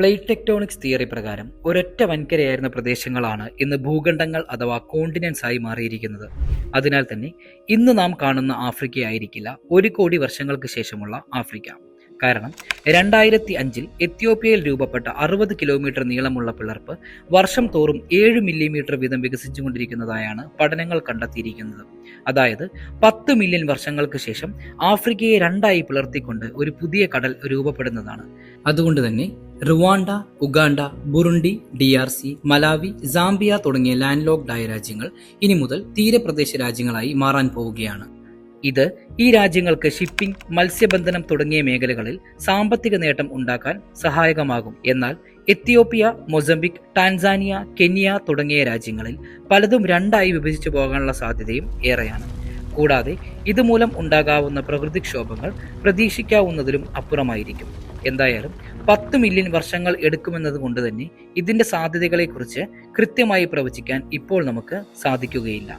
Plate tectonics theory പ്രകാരം ഒരൊറ്റ വൻകരയായിരുന്ന പ്രദേശങ്ങളാണ് ഇന്ന് ഭൂഖണ്ഡങ്ങൾ അഥവാ കോണ്ടിനെന്റ്സ് ആയി മാറിയിരിക്കുന്നത്. അതിനാൽ തന്നെ ഇന്ന് നാം കാണുന്ന ആഫ്രിക്കയായിരിക്കില്ല 1 കോടി വർഷങ്ങൾക്ക് ശേഷമുള്ള ആഫ്രിക്ക. കാരണം 2005 എത്യോപ്യയിൽ രൂപപ്പെട്ട 60 കിലോമീറ്റർ നീളമുള്ള പിളർപ്പ് വർഷം തോറും 7 മില്ലിമീറ്റർ വീതം വികസിച്ചുകൊണ്ടിരിക്കുന്നതായാണ് പഠനങ്ങൾ കണ്ടെത്തിയിരിക്കുന്നത്. അതായത് 10 മില്യൺ വർഷങ്ങൾക്ക് ശേഷം ആഫ്രിക്കയെ രണ്ടായി പിളർത്തിക്കൊണ്ട് ഒരു പുതിയ കടൽ രൂപപ്പെടുന്നതാണ്. അതുകൊണ്ട് തന്നെ Rwanda, Uganda, Burundi, DRC, Malawi, Zambia തുടങ്ങിയ ലാൻഡ് ലോക്ക്ഡ് ആയ രാജ്യങ്ങൾ ഇനി മുതൽ തീരപ്രദേശ രാജ്യങ്ങളായി മാറാൻ പോവുകയാണ്. ഇത് ഈ രാജ്യങ്ങൾക്ക് ഷിപ്പിംഗ്, മത്സ്യബന്ധനം തുടങ്ങിയ മേഖലകളിൽ സാമ്പത്തിക നേട്ടം ഉണ്ടാക്കാൻ സഹായകമാകും. എന്നാൽ എത്യോപ്യ, മൊസംബിക്, ടാൻസാനിയ, കെന്യ തുടങ്ങിയ രാജ്യങ്ങളിൽ പലതും രണ്ടായി വിഭജിച്ചു പോകാനുള്ള സാധ്യതയും ഏറെയാണ്. കൂടാതെ ഇതുമൂലം ഉണ്ടാകാവുന്ന പ്രകൃതിക്ഷോഭങ്ങൾ പ്രതീക്ഷിക്കാവുന്നതിലും അപ്പുറമായിരിക്കും. എന്തായാലും 10 മില്യൺ വർഷങ്ങൾ എടുക്കുമെന്നത് കൊണ്ട് തന്നെ ഇതിന്റെ സാധ്യതകളെക്കുറിച്ച് കൃത്യമായി പ്രവചിക്കാൻ ഇപ്പോൾ നമുക്ക് സാധിക്കുകയില്ല.